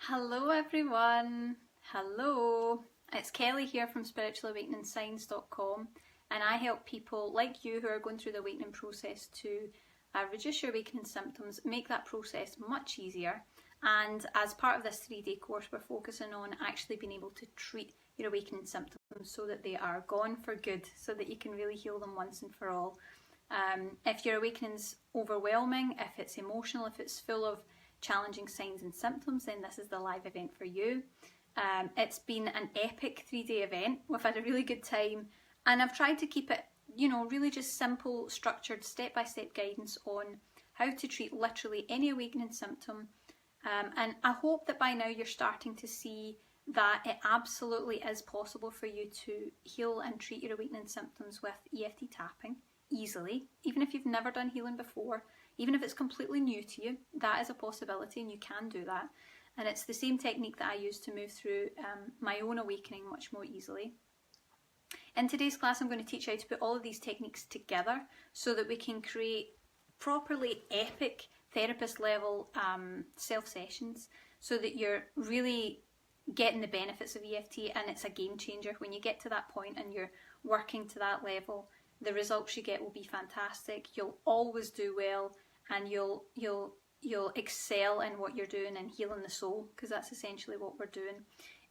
Hello everyone, hello, it's Kelly here from spiritualawakeningsigns.com, and I help people like you who are going through the awakening process to reduce your awakening symptoms, make that process much easier. And as part of this 3-day course, we're focusing on actually being able to treat your awakening symptoms so that they are gone for good, so that you can really heal them once and for all. If your awakening's overwhelming, if it's emotional, if it's full of challenging signs and symptoms, then this is the live event for you. It's been an epic 3-day event. We've had a really good time, and I've tried to keep it, really just simple, structured, step-by-step guidance on how to treat literally any awakening symptom. And I hope that by now you're starting to see that it absolutely is possible for you to heal and treat your awakening symptoms with EFT tapping easily, even if you've never done healing before. Even if it's completely new to you, that is a possibility and you can do that. And it's the same technique that I use to move through my own awakening much more easily. In today's class, I'm going to teach you how to put all of these techniques together so that we can create properly epic therapist level self-sessions, so that you're really getting the benefits of EFT, and it's a game changer. When you get to that point and you're working to that level, the results you get will be fantastic. You'll always do well, and you'll excel in what you're doing and healing the soul, because that's essentially what we're doing.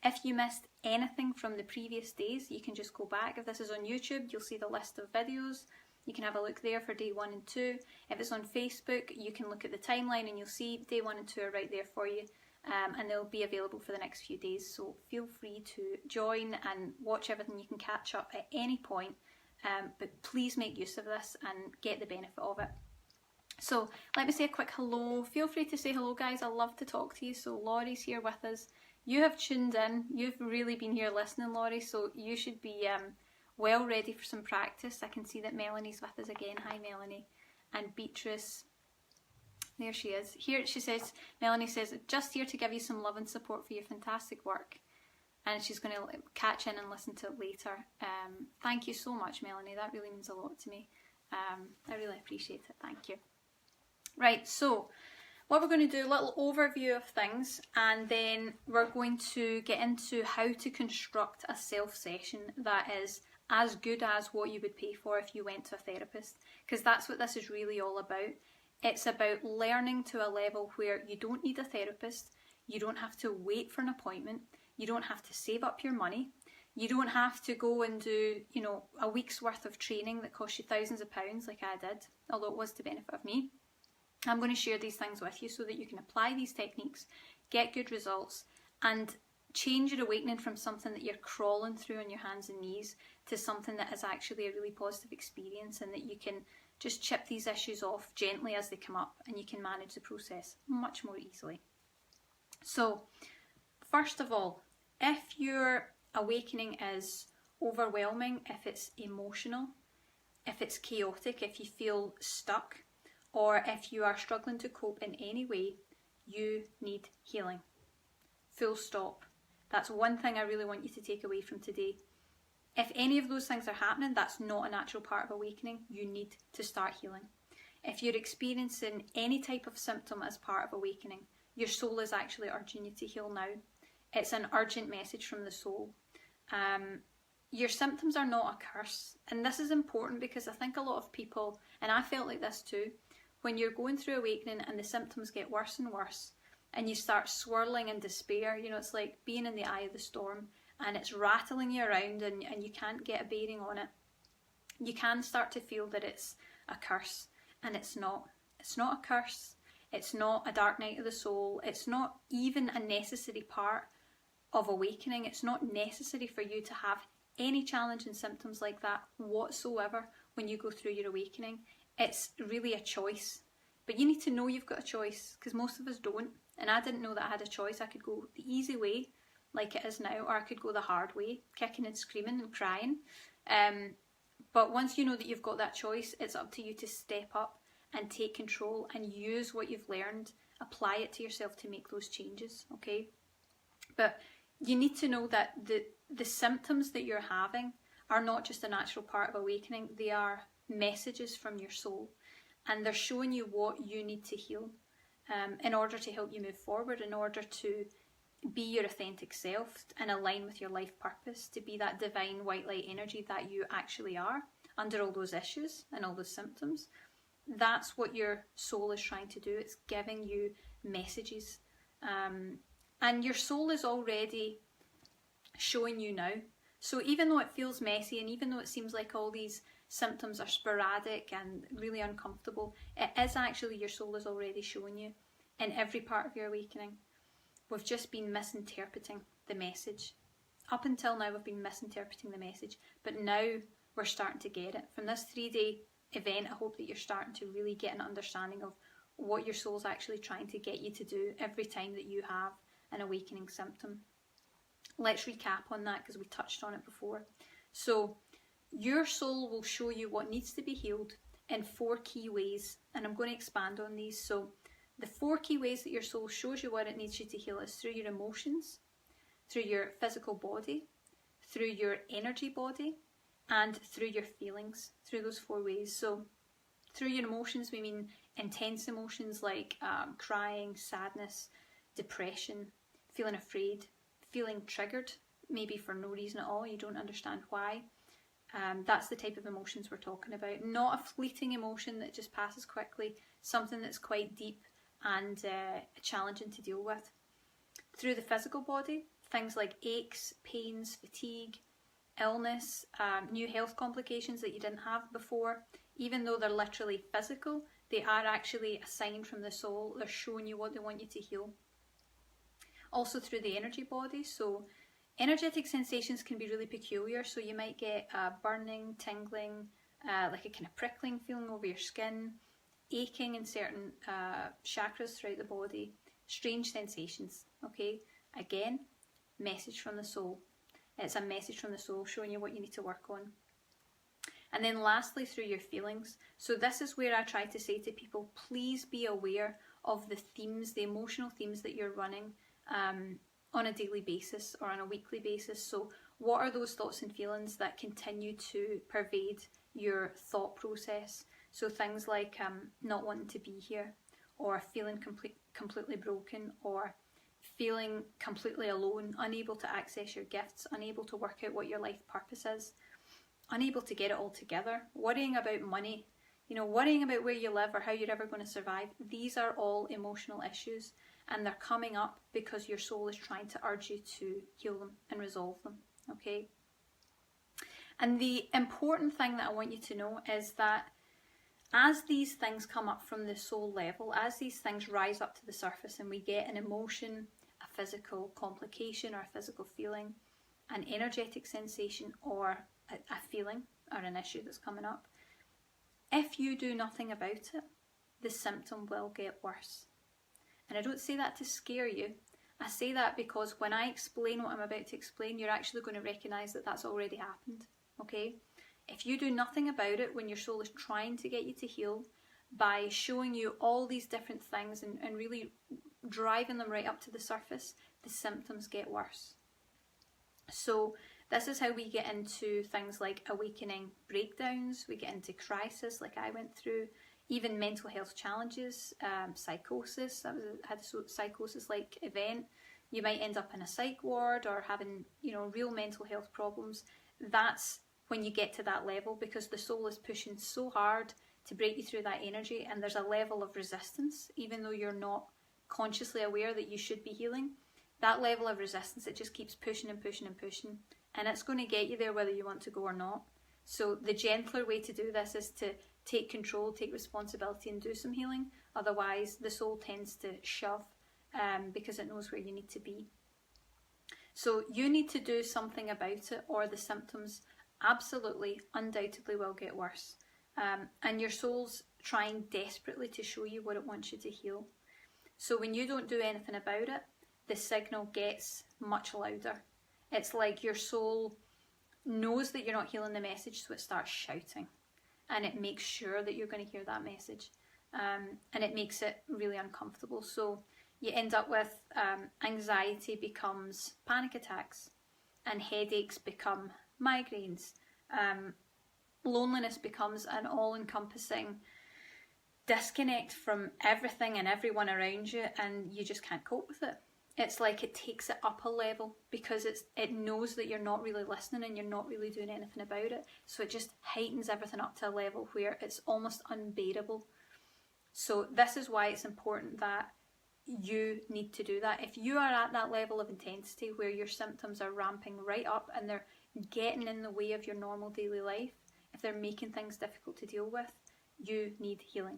If you missed anything from the previous days, you can just go back. If this is on YouTube, you'll see the list of videos. You can have a look there for day 1 and 2. If it's on Facebook, you can look at the timeline and you'll see day 1 and 2 are right there for you. And they'll be available for the next few days. So feel free to join and watch everything you can catch up at any point. But please make use of this and get the benefit of it. So let me say a quick hello. Feel free to say hello, guys. I love to talk to you. So Laurie's here with us. You have tuned in. You've really been here listening, Laurie. So you should be well ready for some practice. I can see that Melanie's with us again. Hi, Melanie. And Beatrice. There she is. Here she says, Melanie says, just here to give you some love and support for your fantastic work. And she's going to catch in and listen to it later. Thank you so much, Melanie. That really means a lot to me. I really appreciate it. Thank you. Right, so what we're going to do, a little overview of things, and then we're going to get into how to construct a self-session that is as good as what you would pay for if you went to a therapist, because that's what this is really all about. It's about learning to a level where you don't need a therapist, you don't have to wait for an appointment, you don't have to save up your money, you don't have to go and do, a week's worth of training that costs you thousands of pounds like I did, although it was to the benefit of me. I'm going to share these things with you so that you can apply these techniques, get good results, and change your awakening from something that you're crawling through on your hands and knees to something that is actually a really positive experience, and that you can just chip these issues off gently as they come up, and you can manage the process much more easily. So, first of all, if your awakening is overwhelming, if it's emotional, if it's chaotic, if you feel stuck, or if you are struggling to cope in any way, you need healing. Full stop. That's one thing I really want you to take away from today. If any of those things are happening, that's not a natural part of awakening. You need to start healing. If you're experiencing any type of symptom as part of awakening, your soul is actually urging you to heal now. It's an urgent message from the soul. Your symptoms are not a curse. And this is important because I think a lot of people, and I felt like this too, when you're going through awakening and the symptoms get worse and worse, and you start swirling in despair, it's like being in the eye of the storm, and it's rattling you around and you can't get a bearing on it. You can start to feel that it's a curse, and it's not. It's not a curse. It's not a dark night of the soul. It's not even a necessary part of awakening. It's not necessary for you to have any challenging symptoms like that whatsoever when you go through your awakening. It's really a choice. But you need to know you've got a choice, because most of us don't. And I didn't know that I had a choice. I could go the easy way, like it is now, or I could go the hard way, kicking and screaming and crying. But once you know that you've got that choice, it's up to you to step up and take control and use what you've learned, apply it to yourself to make those changes, okay? But you need to know that the symptoms that you're having are not just a natural part of awakening. They are messages from your soul, and they're showing you what you need to heal in order to help you move forward, in order to be your authentic self and align with your life purpose, to be that divine white light energy that you actually are under all those issues and all those symptoms. That's what your soul is trying to do. It's giving you messages. And your soul is already showing you now. So even though it feels messy, and even though it seems like all these symptoms are sporadic and really uncomfortable, it is actually your soul is already showing you in every part of your awakening. We've just been misinterpreting the message. Up until now, we've been misinterpreting the message, but now we're starting to get it. From this 3-day event, I hope that you're starting to really get an understanding of what your soul's actually trying to get you to do every time that you have an awakening symptom. Let's recap on that because we touched on it before. So your soul will show you what needs to be healed in 4 key ways, and I'm going to expand on these. So the 4 key ways that your soul shows you what it needs you to heal is through your emotions, through your physical body, through your energy body, and through your feelings, through those 4 ways. So through your emotions, we mean intense emotions like crying, sadness, depression, feeling afraid, feeling triggered, maybe for no reason at all, you don't understand why. That's the type of emotions we're talking about. Not a fleeting emotion that just passes quickly, something that's quite deep and challenging to deal with. Through the physical body, things like aches, pains, fatigue, illness, new health complications that you didn't have before. Even though they're literally physical, they are actually a sign from the soul. They're showing you what they want you to heal. Also through the energy body, so energetic sensations can be really peculiar. So you might get burning, tingling, like a kind of prickling feeling over your skin, aching in certain chakras throughout the body, strange sensations. Okay, again, message from the soul. It's a message from the soul showing you what you need to work on. And then lastly, through your feelings. So this is where I try to say to people, please be aware of the themes, the emotional themes that you're running on a daily basis or on a weekly basis. So what are those thoughts and feelings that continue to pervade your thought process? So things like not wanting to be here, or feeling completely broken, or feeling completely alone, unable to access your gifts, unable to work out what your life purpose is, unable to get it all together, worrying about money, worrying about where you live or how you're ever going to survive. These are all emotional issues, and they're coming up because your soul is trying to urge you to heal them and resolve them, okay? And the important thing that I want you to know is that as these things come up from the soul level, as these things rise up to the surface and we get an emotion, a physical complication or a physical feeling, an energetic sensation or a feeling or an issue that's coming up, if you do nothing about it, the symptom will get worse. And I don't say that to scare you. I say that because when I explain what I'm about to explain, you're actually going to recognise that that's already happened, okay? If you do nothing about it when your soul is trying to get you to heal by showing you all these different things and really driving them right up to the surface, the symptoms get worse. So this is how we get into things like awakening breakdowns, we get into crisis like I went through, even mental health challenges, psychosis. I had a psychosis-like event. You might end up in a psych ward or having, real mental health problems. That's when you get to that level, because the soul is pushing so hard to break you through that energy, and there's a level of resistance, even though you're not consciously aware that you should be healing. That level of resistance, it just keeps pushing and pushing and pushing, and it's going to get you there whether you want to go or not. So the gentler way to do this is to take control, take responsibility and do some healing. Otherwise the soul tends to shove because it knows where you need to be. So you need to do something about it, or the symptoms absolutely, undoubtedly will get worse. And your soul's trying desperately to show you what it wants you to heal. So when you don't do anything about it, the signal gets much louder. It's like your soul knows that you're not healing the message, so it starts shouting. And it makes sure that you're going to hear that message. And it makes it really uncomfortable. So you end up with anxiety becomes panic attacks, and headaches become migraines. Loneliness becomes an all-encompassing disconnect from everything and everyone around you, and you just can't cope with it. it's like it takes it up a level, because it knows that you're not really listening and you're not really doing anything about it. So it just heightens everything up to a level where it's almost unbearable. So this is why it's important that you need to do that. If you are at that level of intensity where your symptoms are ramping right up and they're getting in the way of your normal daily life, if they're making things difficult to deal with, you need healing.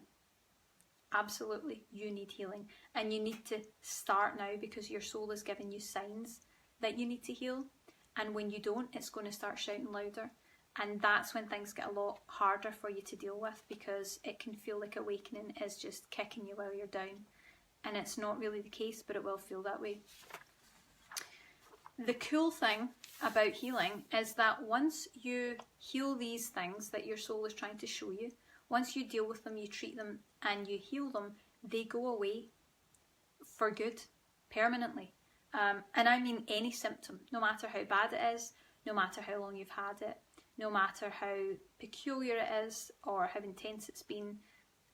Absolutely, you need healing. And you need to start now, because your soul is giving you signs that you need to heal. And when you don't, it's going to start shouting louder. And that's when things get a lot harder for you to deal with, because it can feel like awakening is just kicking you while you're down. And it's not really the case, but it will feel that way. The cool thing about healing is that once you heal these things that your soul is trying to show you, once you deal with them, you treat them and you heal them, they go away for good, permanently. And I mean any symptom, no matter how bad it is, no matter how long you've had it, no matter how peculiar it is or how intense it's been.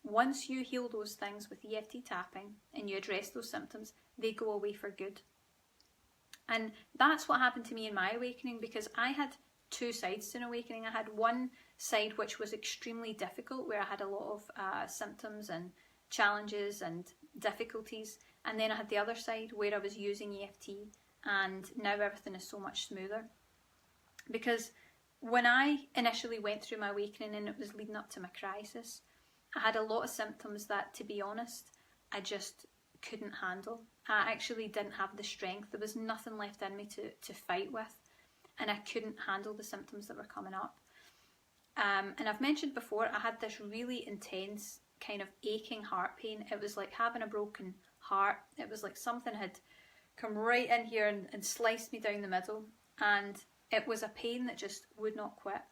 Once you heal those things with EFT tapping and you address those symptoms, they go away for good. And that's what happened to me in my awakening, because I had two sides to an awakening. I had one side which was extremely difficult, where I had a lot of symptoms and challenges and difficulties, and then I had the other side where I was using EFT, and now everything is so much smoother. Because when I initially went through my awakening and it was leading up to my crisis, I had a lot of symptoms that, to be honest, I just couldn't handle. I actually didn't have the strength. There was nothing left in me to fight with, and I couldn't handle the symptoms that were coming up. And I've mentioned before, I had this really intense kind of aching heart pain. It was like having a broken heart. It was like something had come right in here and sliced me down the middle. And it was a pain that just would not quit.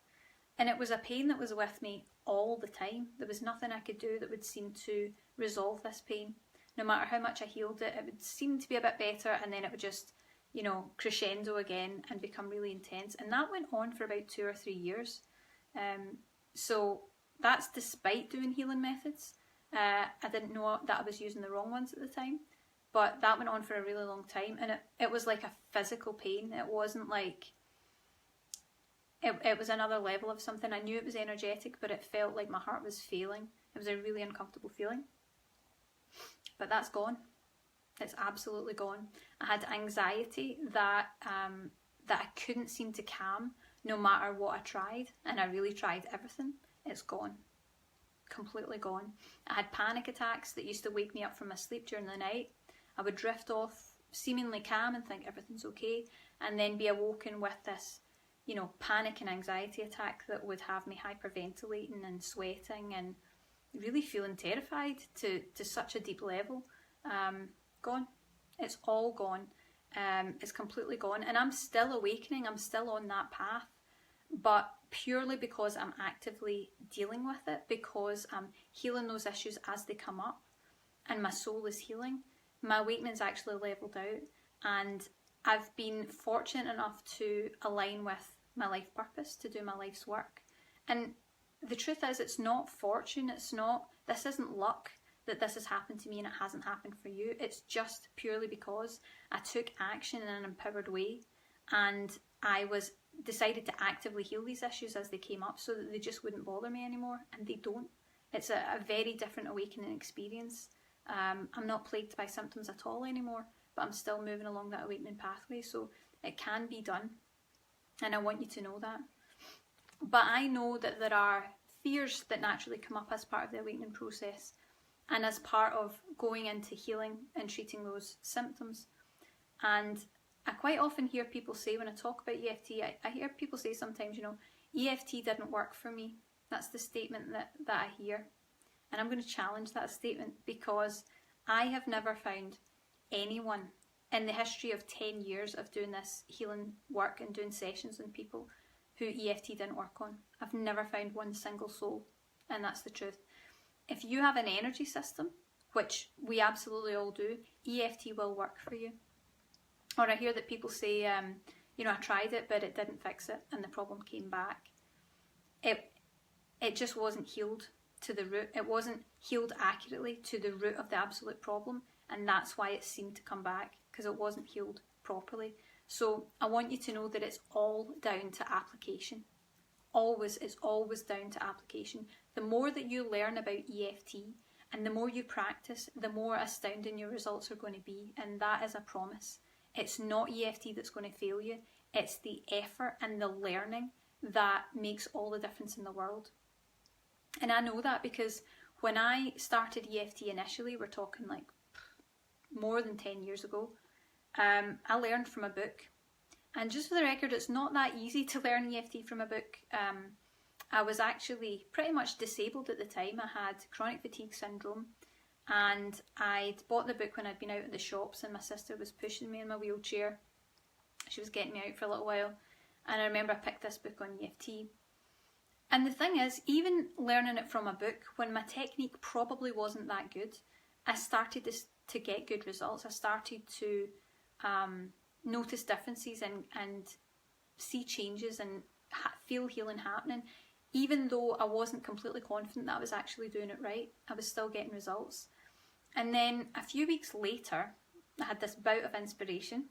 And it was a pain that was with me all the time. There was nothing I could do that would seem to resolve this pain. No matter how much I healed it, it would seem to be a bit better, and then it would just, crescendo again and become really intense. And that went on for about 2 or 3 years. So that's despite doing healing methods. I didn't know that I was using the wrong ones at the time, but that went on for a really long time, and it was like a physical pain. It wasn't like, it was another level of something. I knew it was energetic, but it felt like my heart was failing. It was a really uncomfortable feeling. But that's gone. It's absolutely gone. I had anxiety that I couldn't seem to calm no matter what I tried, and I really tried everything. It's gone. Completely gone. I had panic attacks that used to wake me up from my sleep during the night. I would drift off seemingly calm and think everything's okay, and then be awoken with this, panic and anxiety attack that would have me hyperventilating and sweating and really feeling terrified to such a deep level. Gone. It's all gone. It's completely gone. And I'm still awakening. I'm still on that path. But purely because I'm actively dealing with it, because I'm healing those issues as they come up, and my soul is healing, my awakening's actually leveled out. And I've been fortunate enough to align with my life purpose, to do my life's work. And the truth is, it's not fortune, this isn't luck that this has happened to me and it hasn't happened for you. It's just purely because I took action in an empowered way, and I decided to actively heal these issues as they came up, so that they just wouldn't bother me anymore, and they don't. It's a very different awakening experience. I'm not plagued by symptoms at all anymore, but I'm still moving along that awakening pathway, so it can be done, and I want you to know that. But I know that there are fears that naturally come up as part of the awakening process, and as part of going into healing and treating those symptoms. And I quite often hear people say, when I talk about EFT, I hear people say sometimes, EFT didn't work for me. That's the statement that I hear. And I'm going to challenge that statement, because I have never found anyone in the history of 10 years of doing this healing work and doing sessions on people who EFT didn't work on. I've never found one single soul, and that's the truth. If you have an energy system, which we absolutely all do, EFT will work for you. Or I hear that people say, I tried it, but it didn't fix it, and the problem came back. It just wasn't healed to the root. It wasn't healed accurately to the root of the absolute problem, and that's why it seemed to come back, because it wasn't healed properly. So I want you to know that it's all down to application. It's always down to application. The more that you learn about EFT and the more you practice, the more astounding your results are going to be. And that is a promise. It's not EFT that's going to fail you. It's the effort and the learning that makes all the difference in the world. And I know that because when I started EFT initially, we're talking like more than 10 years ago, I learned from a book. And just for the record, it's not that easy to learn EFT from a book. I was actually pretty much disabled at the time. I had chronic fatigue syndrome, and I'd bought the book when I'd been out in the shops, and my sister was pushing me in my wheelchair. She was getting me out for a little while, and I remember I picked this book on EFT. And the thing is, even learning it from a book, when my technique probably wasn't that good, I started to get good results. I started to notice differences and see changes and feel healing happening. Even though I wasn't completely confident that I was actually doing it right, I was still getting results. And then a few weeks later, I had this bout of inspiration,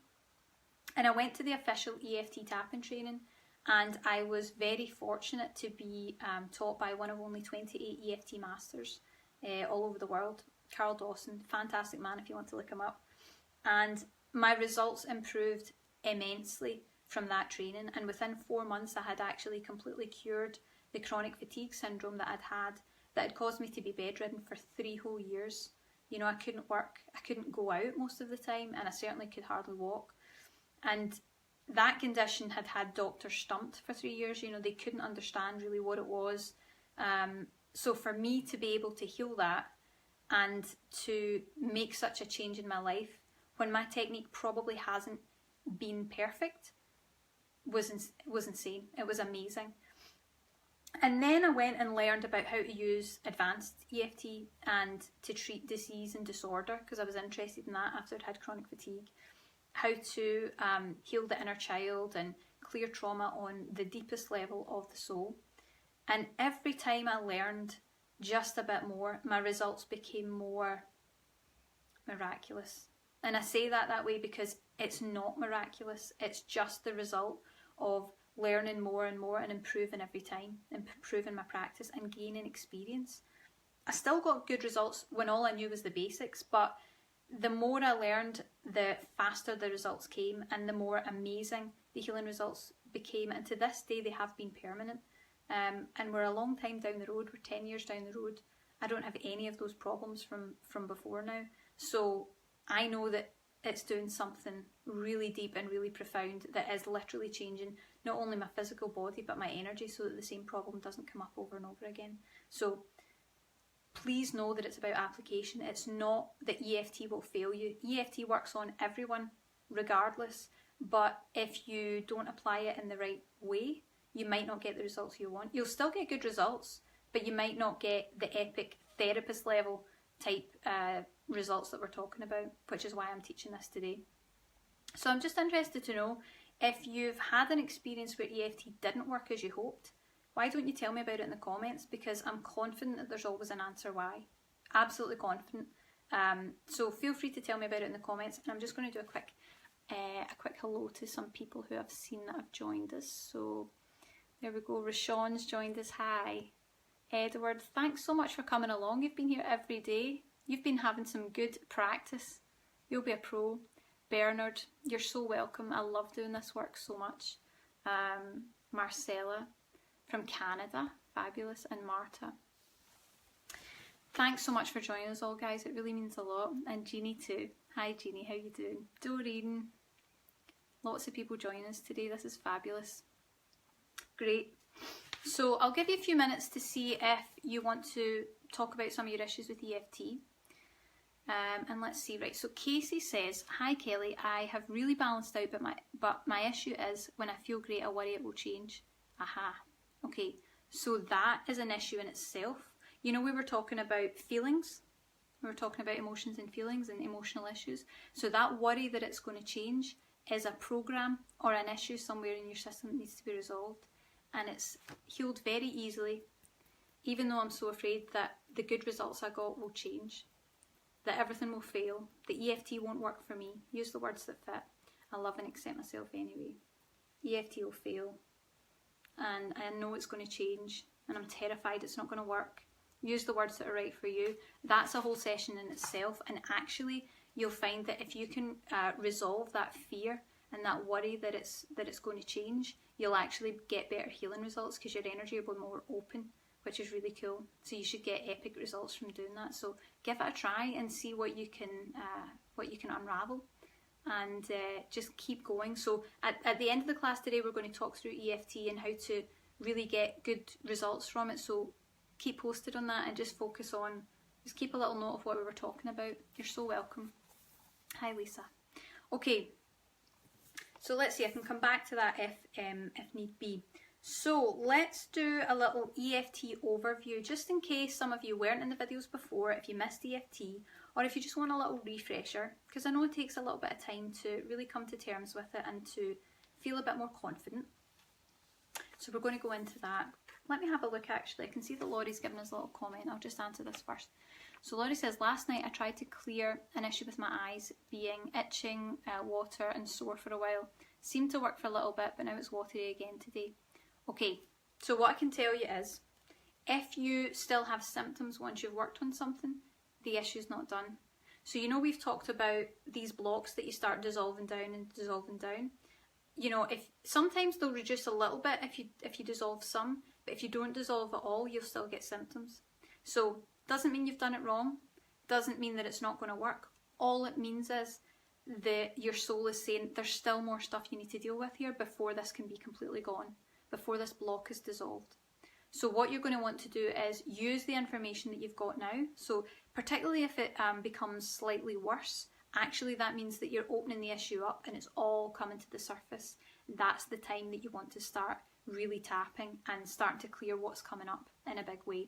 and I went to the official EFT tapping training, and I was very fortunate to be taught by one of only 28 EFT masters all over the world, Carl Dawson, fantastic man if you want to look him up. And my results improved immensely from that training, and within 4 months I had actually completely cured the chronic fatigue syndrome that I'd had, that had caused me to be bedridden for 3 whole years. You know, I couldn't work, I couldn't go out most of the time, and I certainly could hardly walk. And that condition had had doctors stumped for 3 years. You know, they couldn't understand really what it was. So for me to be able to heal that and to make such a change in my life when my technique probably hasn't been perfect was insane. It was amazing. And then I went and learned about how to use advanced EFT and to treat disease and disorder, because I was interested in that after I'd had chronic fatigue. How to heal the inner child and clear trauma on the deepest level of the soul. And every time I learned just a bit more, my results became more miraculous. And I say that way because it's not miraculous. It's just the result of learning more and more and improving every time, improving my practice and gaining experience. I still got good results when all I knew was the basics, but the more I learned, the faster the results came and the more amazing the healing results became. And to this day, they have been permanent. And we're a long time down the road. We're 10 years down the road. I don't have any of those problems from before now. So I know that it's doing something really deep and really profound that is literally changing not only my physical body but my energy, so that the same problem doesn't come up over and over again. So please know that it's about application. It's not that EFT will fail you. EFT works on everyone regardless, but if you don't apply it in the right way, you might not get the results you want. You'll still get good results, but you might not get the epic therapist level type results that we're talking about, which is why I'm teaching this today. So I'm just interested to know, if you've had an experience where EFT didn't work as you hoped, why don't you tell me about it in the comments? Because I'm confident that there's always an answer why. Absolutely confident. So feel free to tell me about it in the comments. And I'm just going to do a quick hello to some people who I've seen that have joined us. So there we go. Rashawn's joined us. Hi. Edward, thanks so much for coming along. You've been here every day. You've been having some good practice. You'll be a pro. Bernard, you're so welcome. I love doing this work so much. Marcella from Canada, fabulous. And Marta. Thanks so much for joining us all, guys. It really means a lot. And Jeannie too. Hi Jeannie, how you doing? Doreen. Lots of people joining us today. This is fabulous. Great. So I'll give you a few minutes to see if you want to talk about some of your issues with EFT. And let's see, right, so Casey says, hi Kelly, I have really balanced out, but my issue is when I feel great, I worry it will change. Aha. Okay, so that is an issue in itself. You know, we were talking about feelings. We were talking about emotions and feelings and emotional issues. So that worry that it's going to change is a program or an issue somewhere in your system that needs to be resolved. And it's healed very easily, even though I'm so afraid that the good results I got will change. that everything will fail, that EFT won't work for me. Use the words that fit. I love and accept myself anyway. EFT will fail, and I know it's going to change, and I'm terrified it's not going to work. Use the words that are right for you. That's a whole session in itself, and actually you'll find that if you can resolve that fear and that worry that it's going to change, you'll actually get better healing results because your energy will be more open, which is really cool. So you should get epic results from doing that. So give it a try and see what you can unravel, and just keep going. So at the end of the class today, we're going to talk through EFT and how to really get good results from it. So keep posted on that and just focus on, just keep a little note of what we were talking about. You're so welcome. Hi Lisa. Okay, so let's see, I can come back to that if need be. So let's do a little EFT overview, just in case some of you weren't in the videos before, if you missed EFT, or if you just want a little refresher, because I know it takes a little bit of time to really come to terms with it and to feel a bit more confident. So we're going to go into that. Let me have a look actually. I can see that Laurie's given us a little comment. I'll just answer this first. So Laurie says, last night I tried to clear an issue with my eyes being itching, water and sore for a while. Seemed to work for a little bit, but now it's watery again today. Okay, so what I can tell you is, if you still have symptoms once you've worked on something, the issue's not done. So you know we've talked about these blocks that you start dissolving down and dissolving down. You know, if sometimes they'll reduce a little bit if you dissolve some, but if you don't dissolve at all, you'll still get symptoms. So doesn't mean you've done it wrong, doesn't mean that it's not going to work. All it means is that your soul is saying there's still more stuff you need to deal with here before this can be completely gone, before this block is dissolved. So what you're going to want to do is use the information that you've got now. So particularly if it becomes slightly worse, actually that means that you're opening the issue up and it's all coming to the surface. That's the time that you want to start really tapping and starting to clear what's coming up in a big way.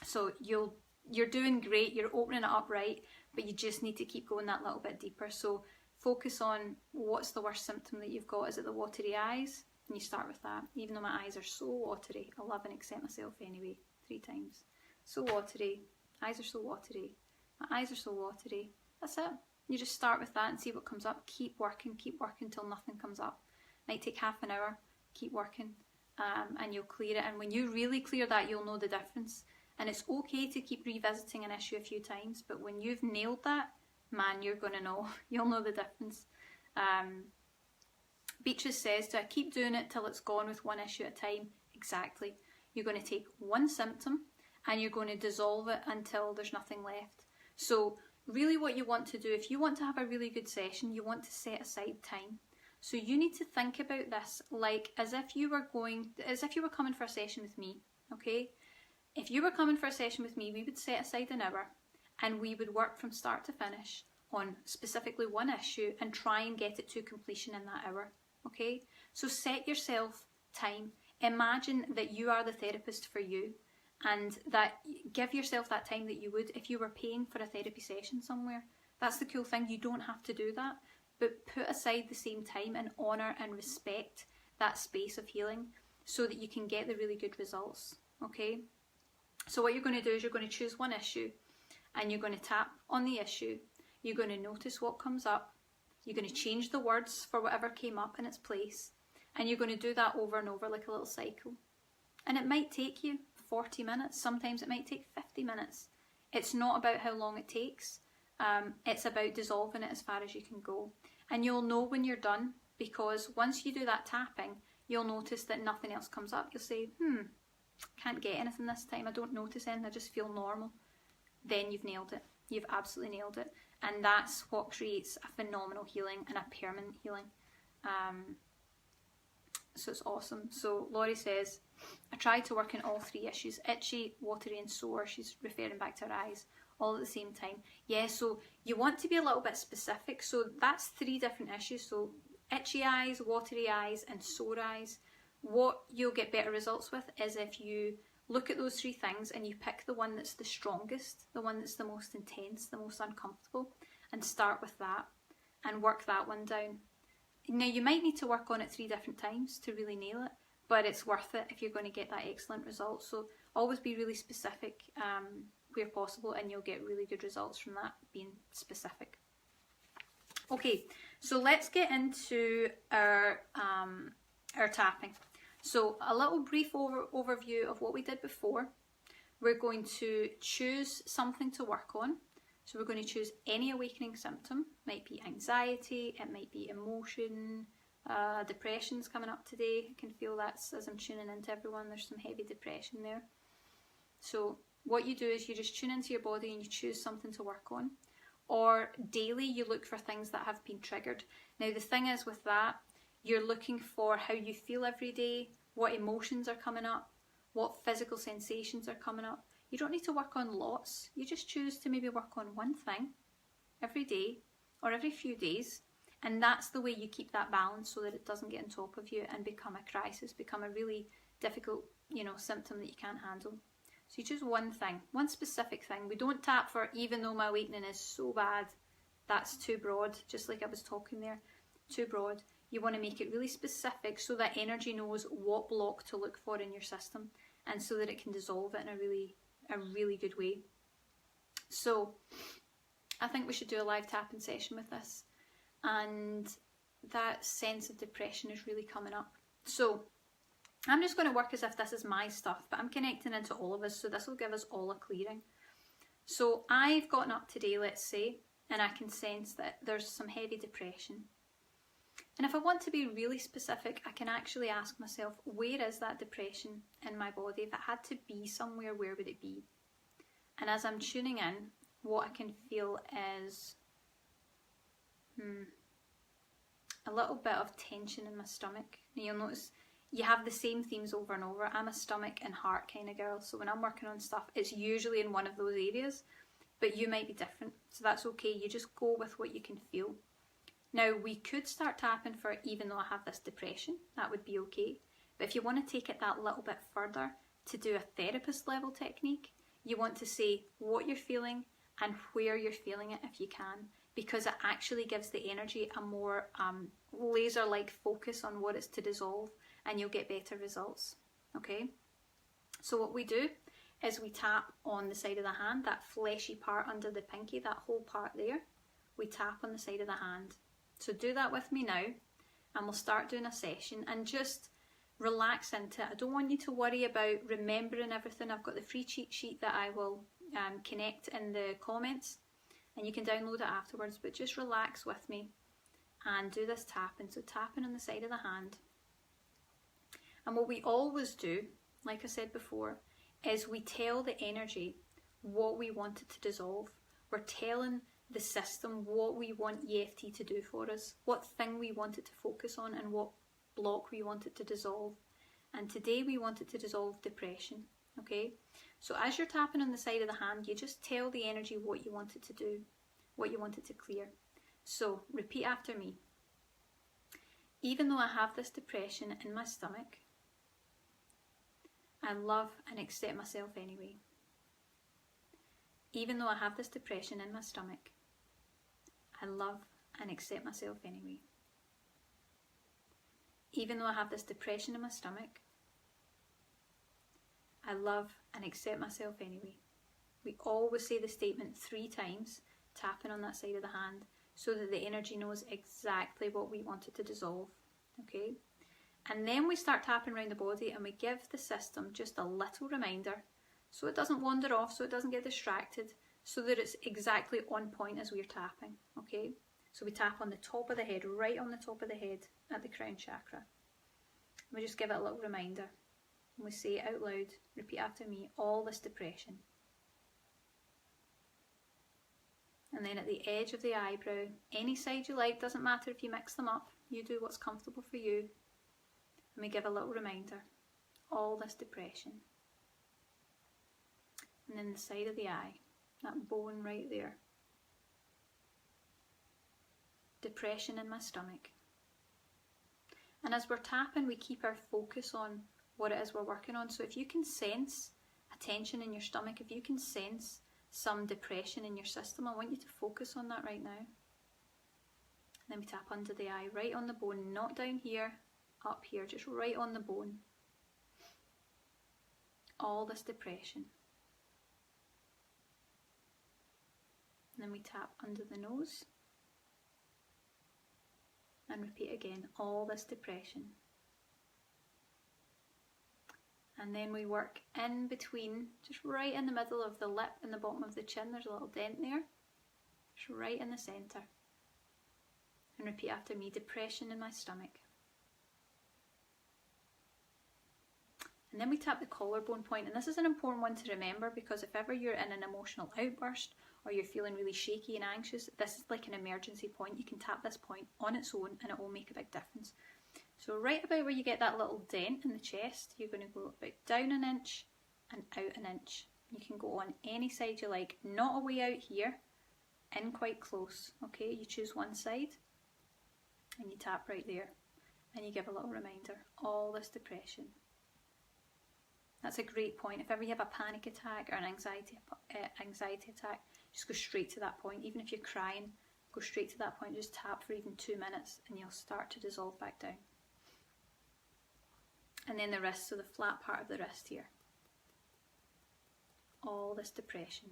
So you're doing great, you're opening it up right, but you just need to keep going that little bit deeper. So focus on what's the worst symptom that you've got. Is it the watery eyes? And you start with that. Even though my eyes are so watery, I love and accept myself anyway. 3 times. So watery. Eyes are so watery. My eyes are so watery. That's it. You just start with that and see what comes up. Keep working till nothing comes up. Might take half an hour. Keep working, and you'll clear it. And when you really clear that, you'll know the difference. And it's okay to keep revisiting an issue a few times, but when you've nailed that, man, you're going to know. You'll know the difference. Beatrice says, do I keep doing it till it's gone with one issue at a time? Exactly. You're going to take one symptom and you're going to dissolve it until there's nothing left. So really what you want to do, if you want to have a really good session, you want to set aside time. So you need to think about this like as if you were coming for a session with me, okay? If you were coming for a session with me, we would set aside an hour and we would work from start to finish on specifically one issue and try and get it to completion in that hour, okay? So set yourself time. Imagine that you are the therapist for you, and that give yourself that time that you would if you were paying for a therapy session somewhere. That's the cool thing, you don't have to do that, but put aside the same time and honour and respect that space of healing so that you can get the really good results, okay? So what you're going to do is you're going to choose one issue and you're going to tap on the issue. You're going to notice what comes up. You're going to change the words for whatever came up in its place. And you're going to do that over and over like a little cycle. And it might take you 40 minutes. Sometimes it might take 50 minutes. It's not about how long it takes. It's about dissolving it as far as you can go. And you'll know when you're done, because once you do that tapping, you'll notice that nothing else comes up. You'll say, can't get anything this time, I don't notice anything, I just feel normal. Then you've nailed it. You've absolutely nailed it. And that's what creates a phenomenal healing and a permanent healing. So it's awesome. So Laurie says, I tried to work on all 3 issues, itchy, watery and sore. She's referring back to her eyes, all at the same time. Yeah, so you want to be a little bit specific. So that's 3 different issues. So itchy eyes, watery eyes and sore eyes. What you'll get better results with is if you look at those 3 things and you pick the one that's the strongest, the one that's the most intense, the most uncomfortable, and start with that and work that one down. Now you might need to work on it 3 different times to really nail it, but it's worth it if you're going to get that excellent result. So always be really specific where possible, and you'll get really good results from that being specific. Okay, so let's get into our tapping. So a little brief overview of what we did before. We're going to choose something to work on. So we're going to choose any awakening symptom. It might be anxiety, it might be emotion, depression's coming up today. I can feel that's, as I'm tuning into everyone, there's some heavy depression there. So what you do is you just tune into your body and you choose something to work on. Or daily you look for things that have been triggered. Now the thing is with that, you're looking for how you feel every day, what emotions are coming up, what physical sensations are coming up. You don't need to work on lots. You just choose to maybe work on one thing every day or every few days. And that's the way you keep that balance so that it doesn't get on top of you and become a crisis, become a really difficult, symptom that you can't handle. So you choose one thing, one specific thing. We don't tap for even though my awakening is so bad. That's too broad, just like I was talking there, too broad. You want to make it really specific so that energy knows what block to look for in your system and so that it can dissolve it in a really good way. So I think we should do a live tapping session with this, and that sense of depression is really coming up. So I'm just going to work as if this is my stuff, but I'm connecting into all of us, so this will give us all a clearing. So I've gotten up today, let's say, and I can sense that there's some heavy depression. And if I want to be really specific, I can actually ask myself, where is that depression in my body? If it had to be somewhere, where would it be? And as I'm tuning in, what I can feel is a little bit of tension in my stomach. Now you'll notice you have the same themes over and over. I'm a stomach and heart kind of girl, so when I'm working on stuff, it's usually in one of those areas, but you might be different, so that's okay. You just go with what you can feel. Now, we could start tapping for even though I have this depression, that would be okay. But if you want to take it that little bit further to do a therapist level technique, you want to say what you're feeling and where you're feeling it if you can, because it actually gives the energy a more laser-like focus on what it's to dissolve, and you'll get better results, okay? So what we do is we tap on the side of the hand, that fleshy part under the pinky, that whole part there, we tap on the side of the hand. So do that with me now, and we'll start doing a session, and just relax into it. I don't want you to worry about remembering everything. I've got the free cheat sheet that I will connect in the comments, and you can download it afterwards, but just relax with me and do this tapping. So tapping on the side of the hand. And what we always do, like I said before, is we tell the energy what we want it to dissolve. We're telling the system what we want EFT to do for us, what thing we want it to focus on, and what block we want it to dissolve. And today we want it to dissolve depression, okay? So as you're tapping on the side of the hand, you just tell the energy what you want it to do, what you want it to clear. So repeat after me. Even though I have this depression in my stomach, I love and accept myself anyway. Even though I have this depression in my stomach, I love and accept myself anyway. Even though I have this depression in my stomach, I love and accept myself anyway. We always say the statement 3 times, tapping on that side of the hand, so that the energy knows exactly what we want it to dissolve, okay? And then we start tapping around the body, and we give the system just a little reminder so it doesn't wander off, so it doesn't get distracted, so that it's exactly on point as we're tapping, okay? So we tap on the top of the head, right on the top of the head at the crown chakra. And we just give it a little reminder. And we say it out loud, repeat after me, all this depression. And then at the edge of the eyebrow, any side you like, doesn't matter if you mix them up, you do what's comfortable for you. And we give a little reminder, all this depression. And then the side of the eye, that bone right there. Depression in my stomach. And as we're tapping, we keep our focus on what it is we're working on. So if you can sense a tension in your stomach, if you can sense some depression in your system, I want you to focus on that right now. And then we tap under the eye, right on the bone, not down here, up here, just right on the bone. All this depression. then we tap under the nose. And repeat again, all this depression. And then we work in between, just right in the middle of the lip and the bottom of the chin. There's a little dent there, just right in the centre. And repeat after me, depression in my stomach. And then we tap the collarbone point, and this is an important one to remember, because if ever you're in an emotional outburst or you're feeling really shaky and anxious, this is like an emergency point. You can tap this point on its own and it will make a big difference. So right about where you get that little dent in the chest, you're going to go about down an inch and out an inch. You can go on any side you like, not a way out here, in quite close. Okay, you choose one side and you tap right there and you give a little reminder, all this depression. That's a great point. If ever you have a panic attack or an anxiety attack, just go straight to that point. Even if you're crying, go straight to that point. Just tap for even 2 minutes and you'll start to dissolve back down. And then the wrist, so the flat part of the wrist here. All this depression.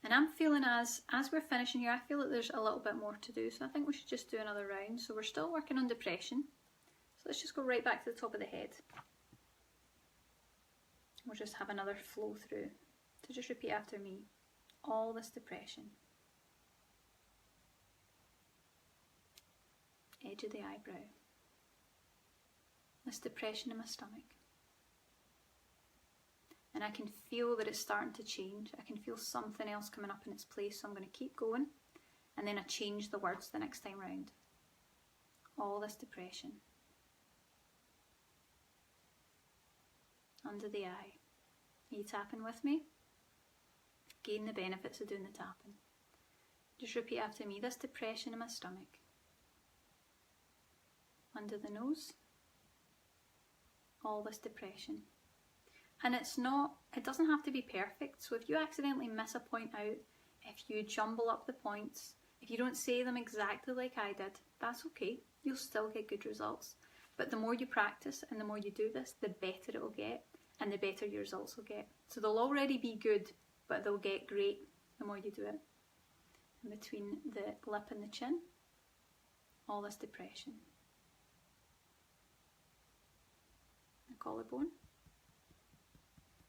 And I'm feeling as we're finishing here, I feel that there's a little bit more to do. So I think we should just do another round. So we're still working on depression. So let's just go right back to the top of the head. We'll just have another flow through. So just repeat after me. All this depression. Edge of the eyebrow. This depression in my stomach. And I can feel that it's starting to change. I can feel something else coming up in its place. So I'm going to keep going. And then I change the words the next time round. All this depression. Under the eye. Are you tapping with me? Gain the benefits of doing the tapping. Just repeat after me. This depression in my stomach. Under the nose. All this depression. And it doesn't have to be perfect. So if you accidentally miss a point out, if you jumble up the points, if you don't say them exactly like I did, that's okay. You'll still get good results. But the more you practice and the more you do this, the better it will get and the better your results will get. So they'll already be good, but they'll get great the more you do it. And between the lip and the chin, all this depression. The collarbone,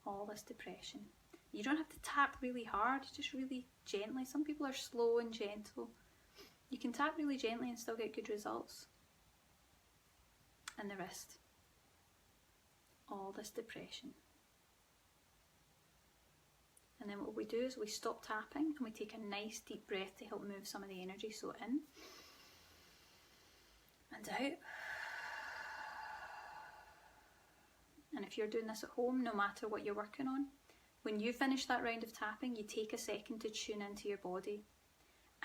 all this depression. You don't have to tap really hard, just really gently. Some people are slow and gentle. You can tap really gently and still get good results. And the wrist. All this depression. And then what we do is we stop tapping and we take a nice deep breath to help move some of the energy. So in and out. And if you're doing this at home, no matter what you're working on, when you finish that round of tapping, you take a second to tune into your body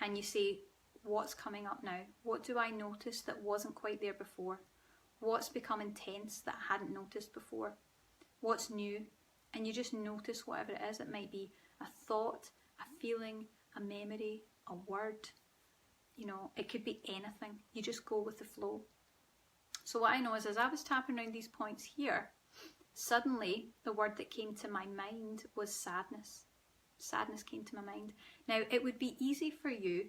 and you say, what's coming up now? What do I notice that wasn't quite there before? What's become intense that I hadn't noticed before? What's new? And you just notice whatever it is. It might be a thought, a feeling, a memory, a word. You know, it could be anything. You just go with the flow. So what I know is as I was tapping around these points here, suddenly the word that came to my mind was sadness. Sadness came to my mind. Now, it would be easy for you,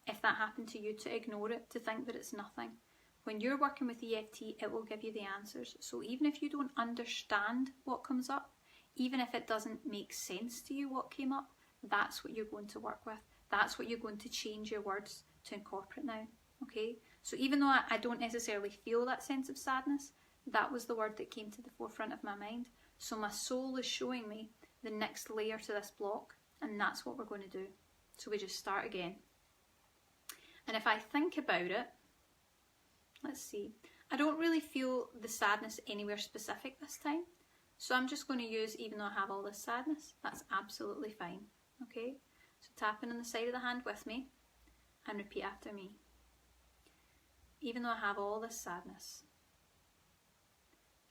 if that happened to you, to ignore it, to think that it's nothing. When you're working with EFT, it will give you the answers. So even if you don't understand what comes up, even if it doesn't make sense to you what came up, that's what you're going to work with. That's what you're going to change your words to incorporate now. Okay? So even though I don't necessarily feel that sense of sadness, that was the word that came to the forefront of my mind. So my soul is showing me the next layer to this block, and that's what we're going to do. So we just start again. And if I think about it, let's see, I don't really feel the sadness anywhere specific this time. So I'm just going to use, even though I have all this sadness, that's absolutely fine. Okay? So tapping on the side of the hand with me and repeat after me. Even though I have all this sadness,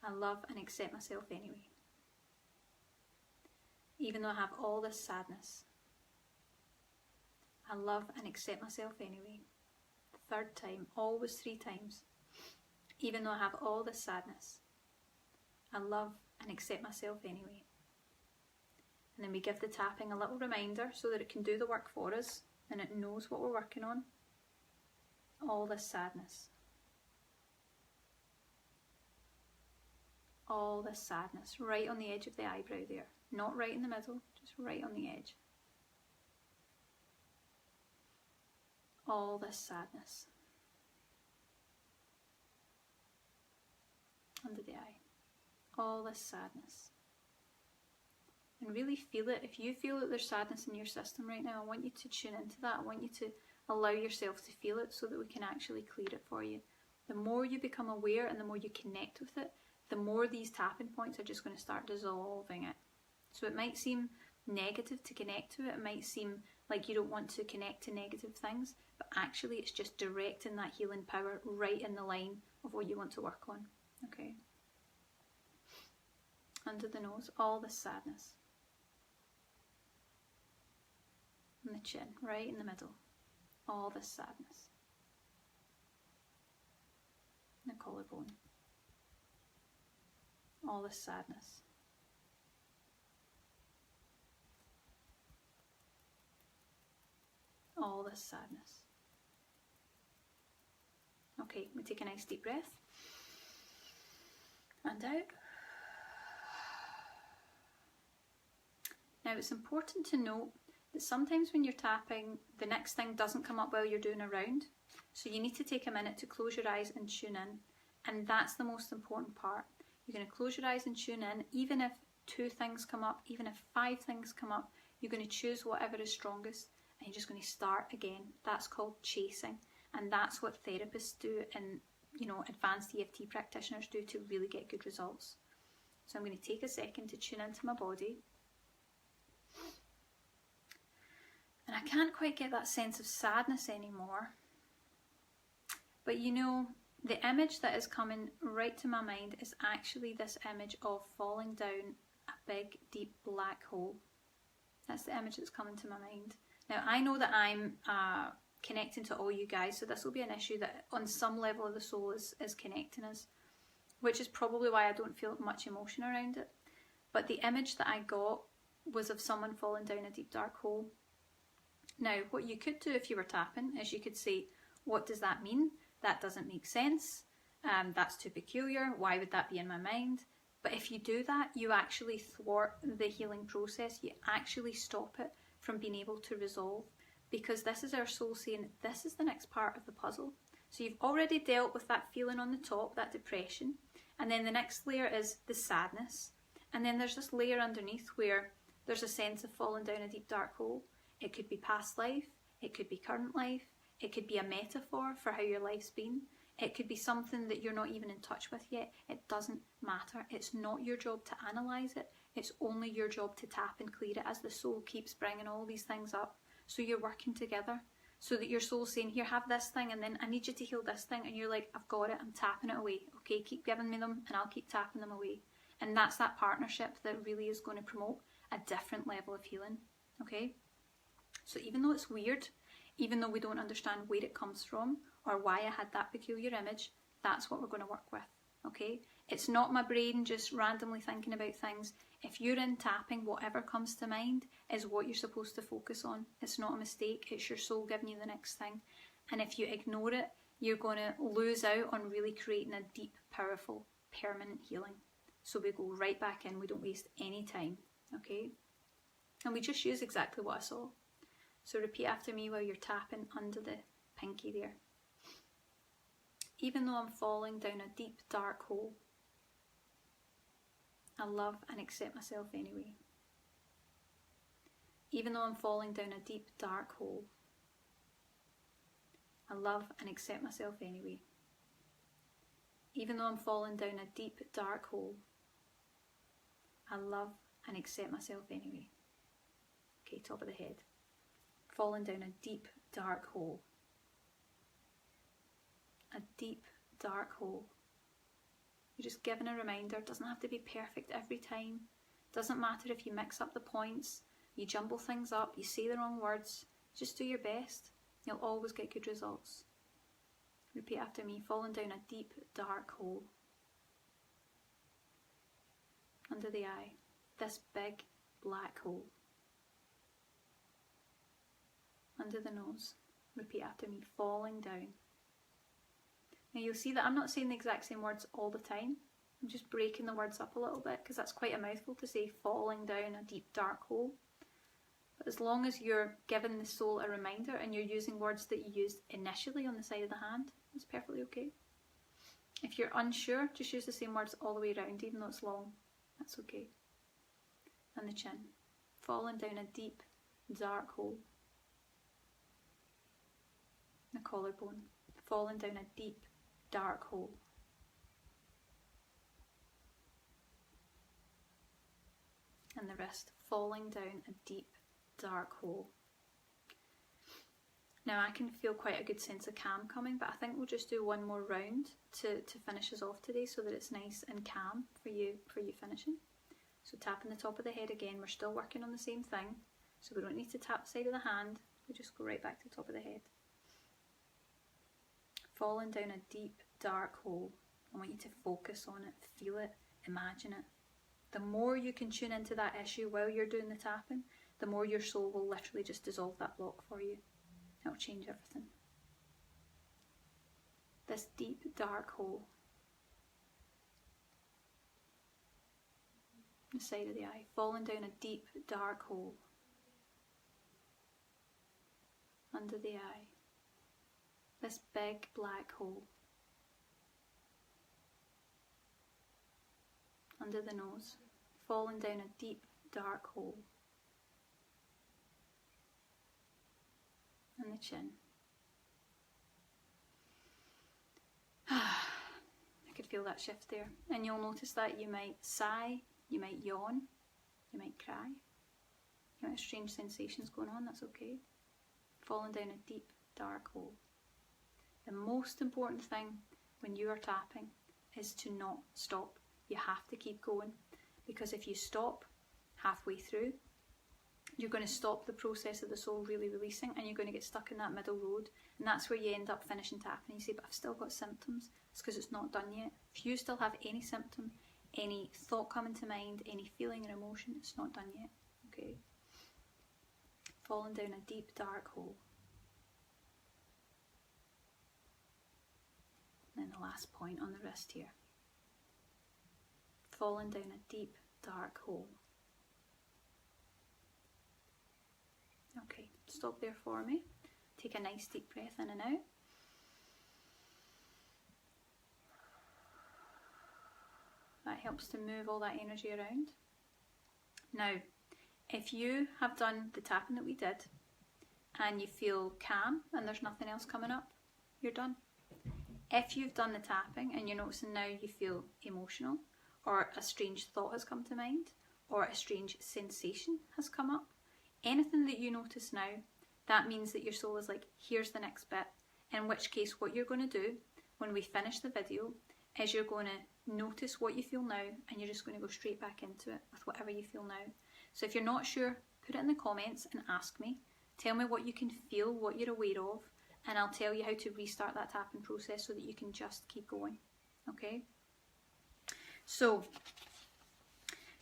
I love and accept myself anyway. Even though I have all this sadness, I love and accept myself anyway. Third time, always 3 times. Even though I have all this sadness, I love and accept myself anyway. And then we give the tapping a little reminder so that it can do the work for us and it knows what we're working on. All this sadness. All this sadness, right on the edge of the eyebrow there. Not right in the middle, just right on the edge. All this sadness. Under the eye. All this sadness. And really feel it. If you feel that there's sadness in your system right now, I want you to tune into that. I want you to allow yourself to feel it so that we can actually clear it for you. The more you become aware and the more you connect with it, the more these tapping points are just going to start dissolving it. So it might seem negative to connect to it. It might seem like you don't want to connect to negative things, but actually it's just directing that healing power right in the line of what you want to work on. Okay. Under the nose, all this sadness. And the chin, right in the middle. All this sadness. The collarbone. All this sadness. All this sadness. Okay, we take a nice deep breath. And out. Now it's important to note that sometimes when you're tapping, the next thing doesn't come up while you're doing a round. So you need to take a minute to close your eyes and tune in. And that's the most important part. You're going to close your eyes and tune in. Even if 2 things come up, even if 5 things come up, you're going to choose whatever is strongest and you're just going to start again. That's called chasing. And that's what therapists do and, you know, advanced EFT practitioners do to really get good results. So I'm going to take a second to tune into my body. And I can't quite get that sense of sadness anymore. But you know, the image that is coming right to my mind is actually this image of falling down a big, deep black hole. That's the image that's coming to my mind. Now, I know that I'm connecting to all you guys, so this will be an issue that on some level of the soul is connecting us, which is probably why I don't feel much emotion around it. But the image that I got was of someone falling down a deep, dark hole. Now, what you could do if you were tapping is you could say, what does that mean? That doesn't make sense. That's too peculiar. Why would that be in my mind? But if you do that, you actually thwart the healing process. You actually stop it from being able to resolve, because this is our soul saying, this is the next part of the puzzle. So you've already dealt with that feeling on the top, that depression. And then the next layer is the sadness. And then there's this layer underneath where there's a sense of falling down a deep dark hole. It could be past life. It could be current life. It could be a metaphor for how your life's been. It could be something that you're not even in touch with yet. It doesn't matter. It's not your job to analyse it. It's only your job to tap and clear it as the soul keeps bringing all these things up. So you're working together so that your soul's saying, here, have this thing, and then I need you to heal this thing. And you're like, I've got it. I'm tapping it away. Okay, keep giving me them and I'll keep tapping them away. And that's that partnership that really is going to promote a different level of healing. Okay? So even though it's weird, even though we don't understand where it comes from or why I had that peculiar image, that's what we're going to work with, okay? It's not my brain just randomly thinking about things. If you're in tapping, whatever comes to mind is what you're supposed to focus on. It's not a mistake. It's your soul giving you the next thing. And if you ignore it, you're going to lose out on really creating a deep, powerful, permanent healing. So we go right back in. We don't waste any time, okay? And we just use exactly what I saw. So repeat after me while you're tapping under the pinky there. Even though I'm falling down a deep, dark hole, I love and accept myself anyway. Even though I'm falling down a deep, dark hole, I love and accept myself anyway. Even though I'm falling down a deep, dark hole, I love and accept myself anyway. Okay, top of the head. Falling down a deep, dark hole. A deep, dark hole. You're just giving a reminder. It doesn't have to be perfect every time. It doesn't matter if you mix up the points, you jumble things up, you say the wrong words. Just do your best. You'll always get good results. Repeat after me. Falling down a deep, dark hole. Under the eye. This big, black hole. Under the nose. Repeat after me, falling down. Now you'll see that I'm not saying the exact same words all the time. I'm just breaking the words up a little bit because that's quite a mouthful to say, falling down a deep dark hole. But as long as you're giving the soul a reminder and you're using words that you used initially on the side of the hand, that's perfectly okay. If you're unsure, just use the same words all the way around, even though it's long. That's okay. And the chin. Falling down a deep dark hole. The collarbone. Falling down a deep dark hole. And the wrist. Falling down a deep dark hole. Now I can feel quite a good sense of calm coming, but I think we'll just do one more round to finish us off today so that it's nice and calm for you finishing. So tapping the top of the head again, we're still working on the same thing, so we don't need to tap the side of the hand, we just go right back to the top of the head. Falling down a deep dark hole. I want you to focus on it, feel it, imagine it. The more you can tune into that issue while you're doing the tapping, the more your soul will literally just dissolve that block for you. It'll change everything. This deep dark hole. The side of the eye. Falling down a deep dark hole. Under the eye. This big black hole. Under the nose. Falling down a deep dark hole. And the chin. I could feel that shift there. And you'll notice that you might sigh, you might yawn, you might cry. You might have strange sensations going on, that's okay. Falling down a deep dark hole. The most important thing when you are tapping is to not stop. You have to keep going, because if you stop halfway through, you're going to stop the process of the soul really releasing, and you're going to get stuck in that middle road, and that's where you end up finishing tapping. You say, but I've still got symptoms. It's because it's not done yet. If you still have any symptom, any thought coming to mind, any feeling or emotion, it's not done yet. Okay? Falling down a deep dark hole. And then the last point on the wrist here. Falling down a deep dark hole. Okay, stop there for me. Take a nice deep breath in and out. That helps to move all that energy around. Now, if you have done the tapping that we did and you feel calm and there's nothing else coming up, you're done. If you've done the tapping and you're noticing now you feel emotional, or a strange thought has come to mind, or a strange sensation has come up, anything that you notice now, that means that your soul is like, here's the next bit. In which case, what you're going to do when we finish the video is you're going to notice what you feel now, and you're just going to go straight back into it with whatever you feel now. So if you're not sure, put it in the comments and ask me. Tell me what you can feel, what you're aware of, and I'll tell you how to restart that tapping process so that you can just keep going. Okay? So,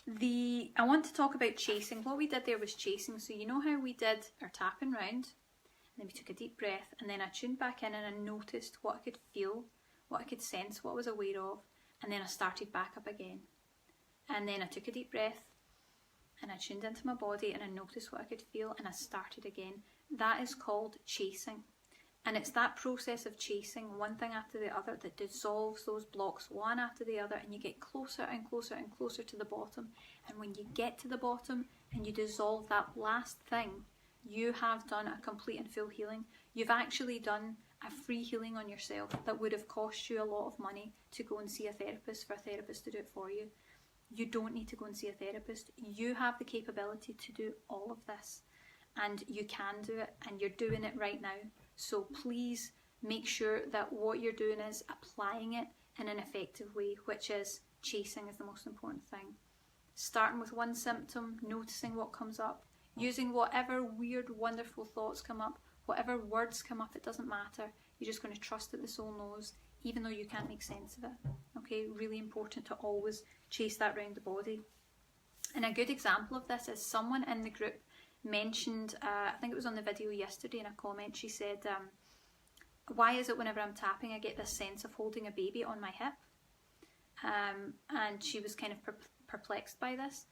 I want to talk about chasing. What we did there was chasing. So you know how we did our tapping round, and then we took a deep breath, and then I tuned back in and I noticed what I could feel, what I could sense, what I was aware of, and then I started back up again. And then I took a deep breath, and I tuned into my body, and I noticed what I could feel, and I started again. That is called chasing. And it's that process of chasing one thing after the other that dissolves those blocks one after the other, and you get closer and closer and closer to the bottom. And when you get to the bottom and you dissolve that last thing, you have done a complete and full healing. You've actually done a free healing on yourself that would have cost you a lot of money to go and see a therapist, for a therapist to do it for you. You don't need to go and see a therapist. You have the capability to do all of this, and you can do it, and you're doing it right now. So please make sure that what you're doing is applying it in an effective way, which is chasing is the most important thing. Starting with one symptom, noticing what comes up, using whatever weird, wonderful thoughts come up, whatever words come up, it doesn't matter. You're just going to trust that the soul knows, even though you can't make sense of it. Okay, really important to always chase that round the body. And a good example of this is someone in the group mentioned, I think it was on the video yesterday in a comment, she said, why is it whenever I'm tapping I get this sense of holding a baby on my hip? And she was kind of perplexed by this.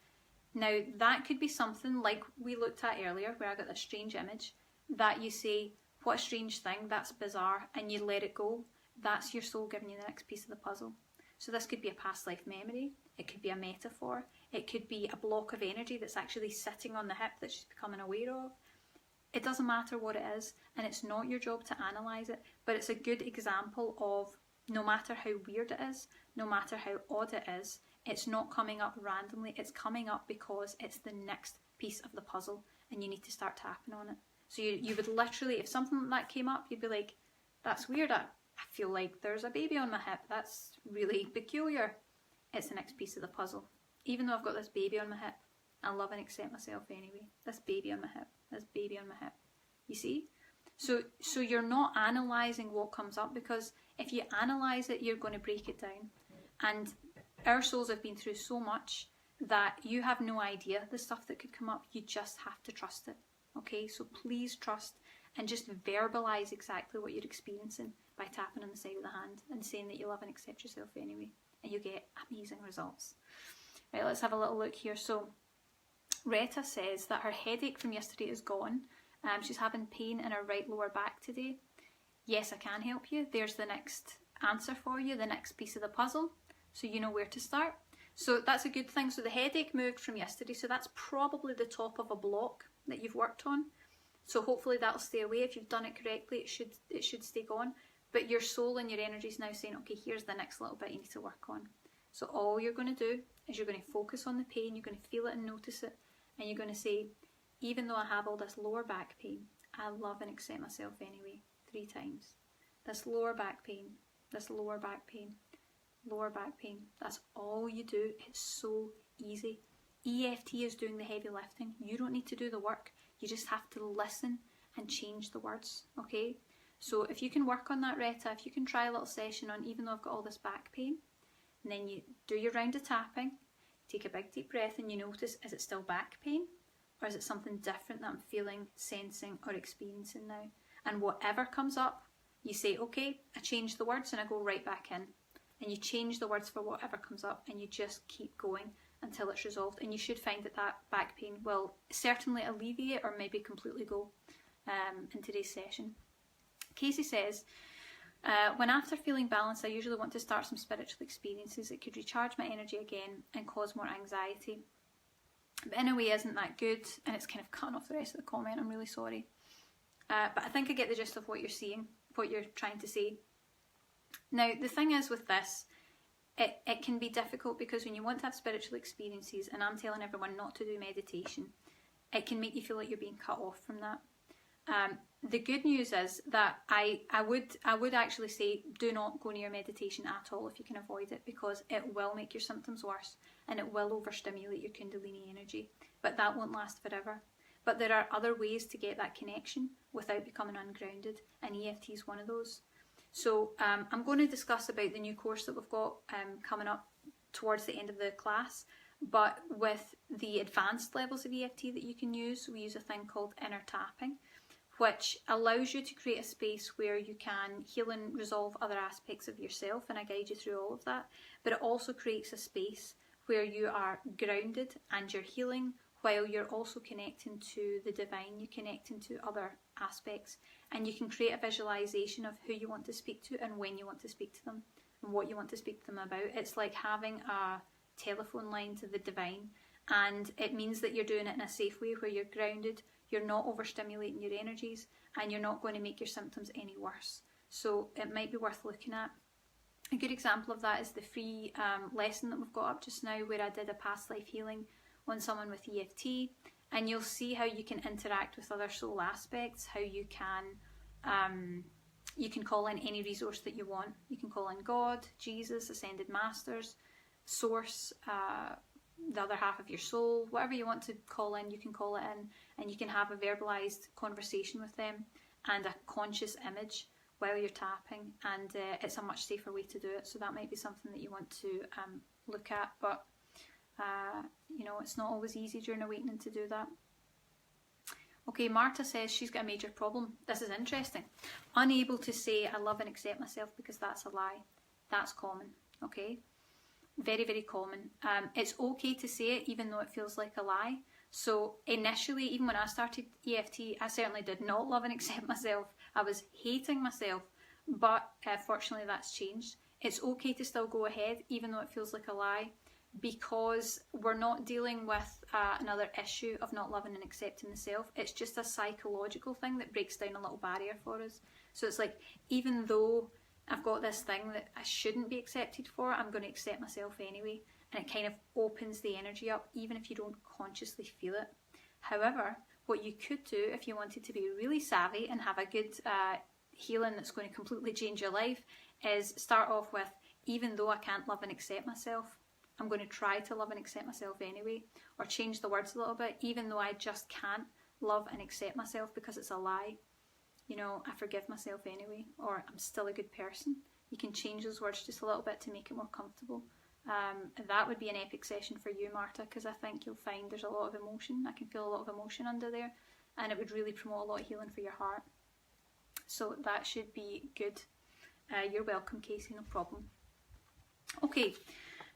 Now that could be something like we looked at earlier, where I got this strange image, that you say, what a strange thing, that's bizarre, and you let it go. That's your soul giving you the next piece of the puzzle. So this could be a past life memory, it could be a metaphor, it could be a block of energy that's actually sitting on the hip that she's becoming aware of. It doesn't matter what it is, and it's not your job to analyse it, but it's a good example of, no matter how weird it is, no matter how odd it is, it's not coming up randomly, it's coming up because it's the next piece of the puzzle and you need to start tapping on it. So you would literally, if something like that came up, you'd be like, that's weird, I feel like there's a baby on my hip, that's really peculiar. It's the next piece of the puzzle. Even though I've got this baby on my hip, I love and accept myself anyway. This baby on my hip, this baby on my hip. You see? So you're not analysing what comes up, because if you analyse it, you're going to break it down. And our souls have been through so much that you have no idea the stuff that could come up. You just have to trust it. Okay, so please trust and just verbalise exactly what you're experiencing by tapping on the side of the hand and saying that you love and accept yourself anyway, and you get amazing results. Right, let's have a little look here. So Retta says that her headache from yesterday is gone. She's having pain in her right lower back today. Yes, I can help you. There's the next answer for you, the next piece of the puzzle, so you know where to start. So that's a good thing. So the headache moved from yesterday, so that's probably the top of a block that you've worked on. So hopefully that'll stay away. If you've done it correctly, it should stay gone. But your soul and your energy is now saying, okay, here's the next little bit you need to work on. So all you're going to do is you're going to focus on the pain, you're going to feel it and notice it, and you're going to say, even though I have all this lower back pain, I love and accept myself anyway, 3 times. This lower back pain, this lower back pain, lower back pain. That's all you do. It's so easy. EFT is doing the heavy lifting. You don't need to do the work. You just have to listen and change the words, okay? So if you can work on that, Retta, if you can try a little session on, even though I've got all this back pain, and then you do your round of tapping, take a big deep breath, and you notice, is it still back pain? Or is it something different that I'm feeling, sensing, or experiencing now? And whatever comes up, you say, okay, I change the words and I go right back in. And you change the words for whatever comes up, and you just keep going until it's resolved. And you should find that that back pain will certainly alleviate or maybe completely go in today's session. Casey says, when after feeling balanced, I usually want to start some spiritual experiences. It could recharge my energy again and cause more anxiety. But in a way, isn't that good? And it's kind of cutting off the rest of the comment. I'm really sorry. But I think I get the gist of what you're saying, what you're trying to say. Now, the thing is with this, it can be difficult because when you want to have spiritual experiences, and I'm telling everyone not to do meditation, it can make you feel like you're being cut off from that. The good news is that I would actually say do not go near meditation at all if you can avoid it, because it will make your symptoms worse and it will overstimulate your Kundalini energy, but that won't last forever. But there are other ways to get that connection without becoming ungrounded, and EFT is one of those. So I'm going to discuss about the new course that we've got coming up towards the end of the class, but with the advanced levels of EFT that you can use, we use a thing called inner tapping, which allows you to create a space where you can heal and resolve other aspects of yourself, and I guide you through all of that. But it also creates a space where you are grounded and you're healing while you're also connecting to the divine, you're connecting to other aspects, and you can create a visualization of who you want to speak to and when you want to speak to them and what you want to speak to them about. It's like having a telephone line to the divine, and it means that you're doing it in a safe way where you're grounded, you're not overstimulating your energies, and you're not going to make your symptoms any worse. So it might be worth looking at. A good example of that is the free lesson that we've got up just now, where I did a past life healing on someone with EFT, and you'll see how you can interact with other soul aspects, how you can call in any resource that you want. You can call in God, Jesus, Ascended Masters, Source, the other half of your soul, whatever you want to call in, you can call it in, and you can have a verbalized conversation with them and a conscious image while you're tapping, and it's a much safer way to do it. So that might be something that you want to look at. But You know, it's not always easy during awakening to do that. Okay, Marta says she's got a major problem. This is interesting. Unable to say I love and accept myself because that's a lie. That's common, okay? Very, very common. It's okay to say it even though it feels like a lie. So initially, even when I started EFT, I certainly did not love and accept myself. I was hating myself, but fortunately that's changed. It's okay to still go ahead even though it feels like a lie, because we're not dealing with another issue of not loving and accepting the self. It's just a psychological thing that breaks down a little barrier for us. So it's like, even though I've got this thing that I shouldn't be accepted for, I'm going to accept myself anyway. And it kind of opens the energy up, even if you don't consciously feel it. However, what you could do if you wanted to be really savvy and have a good healing that's going to completely change your life is start off with, even though I can't love and accept myself, I'm going to try to love and accept myself anyway. Or change the words a little bit, even though I just can't love and accept myself because it's a lie. You know, I forgive myself anyway, or I'm still a good person. You can change those words just a little bit to make it more comfortable. That would be an epic session for you, Marta, because I think you'll find there's a lot of emotion. I can feel a lot of emotion under there, and it would really promote a lot of healing for your heart. So that should be good. You're welcome, Casey, no problem. Okay,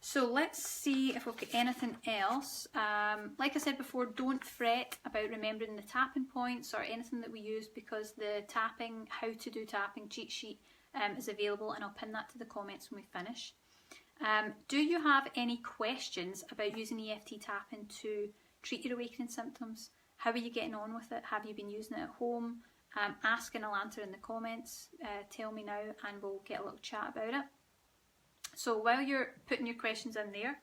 so let's see if we've got anything else. Like I said before, don't fret about remembering the tapping points or anything that we use, because the tapping, how to do tapping cheat sheet is available, and I'll pin that to the comments when we finish. Do you have any questions about using EFT tapping to treat your awakening symptoms? How are you getting on with it? Have you been using it at home? Ask and I'll answer in the comments. Tell me now and we'll get a little chat about it. So while you're putting your questions in there,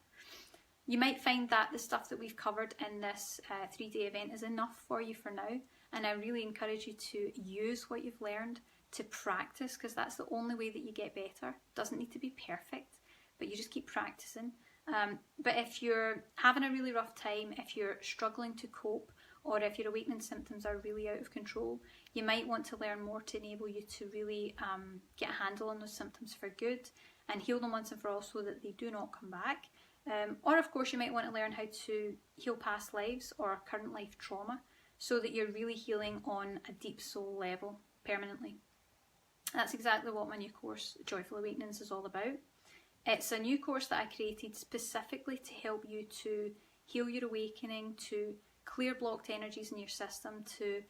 you might find that the stuff that we've covered in this 3-day event is enough for you for now. And I really encourage you to use what you've learned to practice, because that's the only way that you get better. It doesn't need to be perfect, but you just keep practicing. But if you're having a really rough time, if you're struggling to cope, or if your awakening symptoms are really out of control, you might want to learn more to enable you to really get a handle on those symptoms for good and heal them once and for all so that they do not come back. Or of course you might want to learn how to heal past lives or current life trauma so that you're really healing on a deep soul level permanently. That's exactly what my new course, Joyful Awakenings, is all about. It's a new course that I created specifically to help you to heal your awakening, to clear blocked energies in your system, to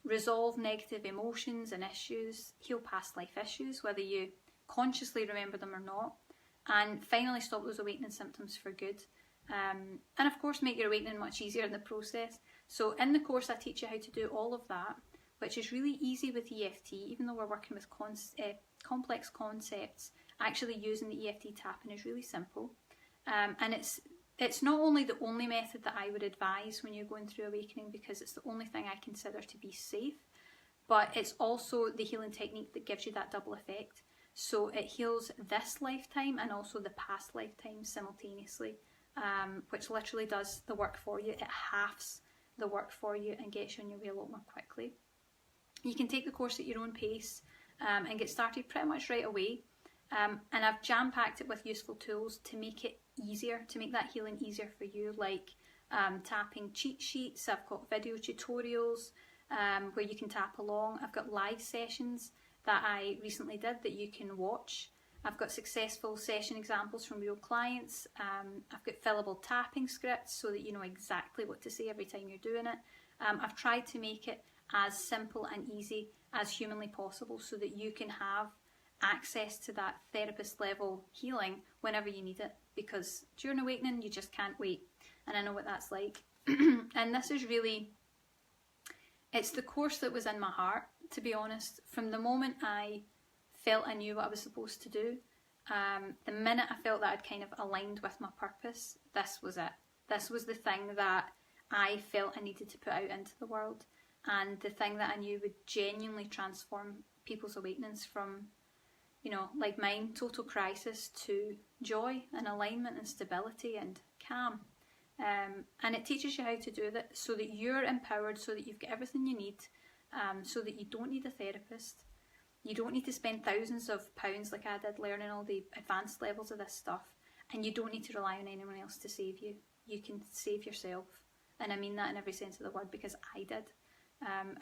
resolve negative emotions and issues, heal past life issues, whether you consciously remember them or not, and finally stop those awakening symptoms for good. And of course make your awakening much easier in the process. So in the course I teach you how to do all of that, which is really easy with EFT, even though we're working with complex concepts. Actually using the EFT tapping is really simple, and it's not only the only method that I would advise when you're going through awakening, because it's the only thing I consider to be safe, but it's also the healing technique that gives you that double effect. So it heals this lifetime and also the past lifetime simultaneously, which literally does the work for you. It halves the work for you and gets you on your way a lot more quickly. You can take the course at your own pace and get started pretty much right away. And I've jam-packed it with useful tools to make it easier, to make that healing easier for you, like tapping cheat sheets. I've got video tutorials where you can tap along. I've got live sessions that I recently did that you can watch. I've got successful session examples from real clients. I've got fillable tapping scripts so that you know exactly what to say every time you're doing it. I've tried to make it as simple and easy as humanly possible so that you can have access to that therapist level healing whenever you need it, because during awakening you just can't wait, and I know what that's like. And this is really, it's the course that was in my heart, to be honest. From the moment I felt I knew what I was supposed to do, the minute I felt that I'd kind of aligned with my purpose, this was it. This was the thing that I felt I needed to put out into the world, and the thing that I knew would genuinely transform people's awakenings from, you know, like mine, total crisis, to joy and alignment and stability and calm. And it teaches you how to do that so that you're empowered, so that you've got everything you need, so that you don't need a therapist. You don't need to spend thousands of pounds like I did learning all the advanced levels of this stuff. and you don't need to rely on anyone else to save you. You can save yourself, and I mean that in every sense of the word, because I did,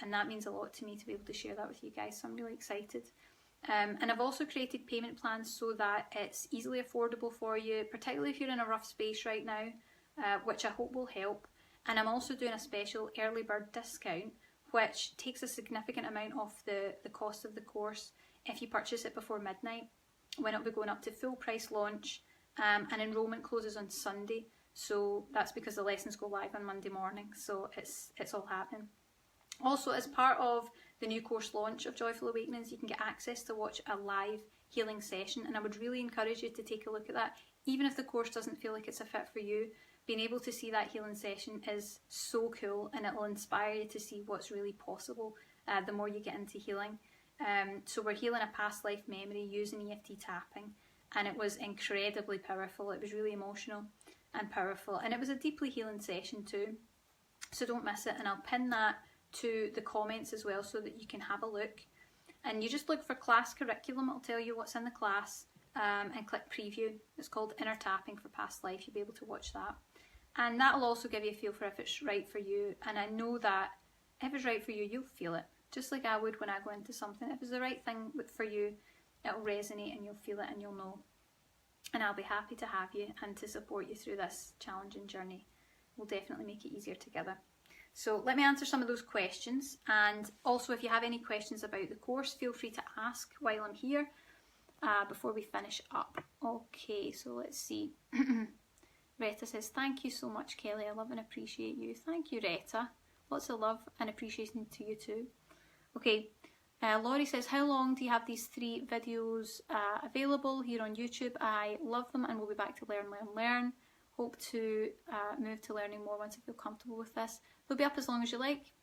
and that means a lot to me to be able to share that with you guys, so I'm really excited. And I've also created payment plans so that it's easily affordable for you, particularly if you're in a rough space right now, which I hope will help. And I'm also doing a special early bird discount, which takes a significant amount off the cost of the course if you purchase it before midnight, when it'll be going up to full price launch, and enrolment closes on Sunday. So that's because the lessons go live on Monday morning, so it's all happening. Also, as part of the new course launch of Joyful Awakenings, you can get access to watch a live healing session, and I would really encourage you to take a look at that. Even if the course doesn't feel like it's a fit for you, being able to see that healing session is so cool, and it will inspire you to see what's really possible the more you get into healing. So we're healing a past life memory using EFT tapping, and it was incredibly powerful. It was really emotional and powerful, and it was a deeply healing session too, so don't miss it. And I'll pin that to the comments as well so that you can have a look, and you just look for class curriculum. It'll tell you what's in the class, and click preview. It's called Inner Tapping for Past Life. You'll be able to watch that, and that'll also give you a feel for if it's right for you. And I know that if it's right for you, you'll feel it, just like I would when I go into something. If it's the right thing for you, it'll resonate and you'll feel it and you'll know. And I'll be happy to have you and to support you through this challenging journey. We'll definitely make it easier together. So let me answer some of those questions, and also if you have any questions about the course, feel free to ask while I'm here before we finish up. Okay, so let's see. Retta says, thank you so much, Kelly. I love and appreciate you. Thank you, Retta. Lots of love and appreciation to you too. Okay, Laurie says, how long do you have these 3 videos available here on YouTube? I love them, and we'll be back to learn. Hope to move to learning more once I feel comfortable with this. They'll be up as long as you like,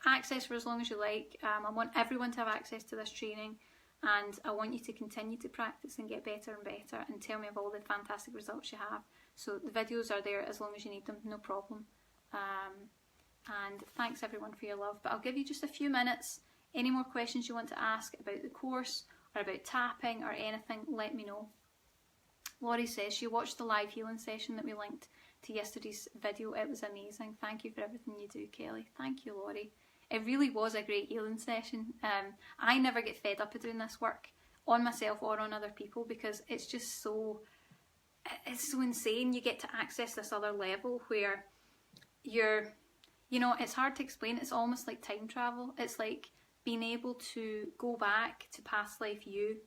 access for as long as you like. I want everyone to have access to this training, and I want you to continue to practice and get better and better and tell me of all the fantastic results you have. So the videos are there as long as you need them, no problem. And thanks everyone for your love, but I'll give you just a few minutes. Any more questions you want to ask about the course or about tapping or anything, let me know. Laurie says she watched the live healing session that we linked to yesterday's video. It was amazing. Thank you for everything you do, Kelly. Thank you, Laurie. It really was a great healing session. I never get fed up of doing this work on myself or on other people, because it's just so insane. You get to access this other level where you're, you know, it's hard to explain. It's almost like time travel. It's like being able to go back to past life you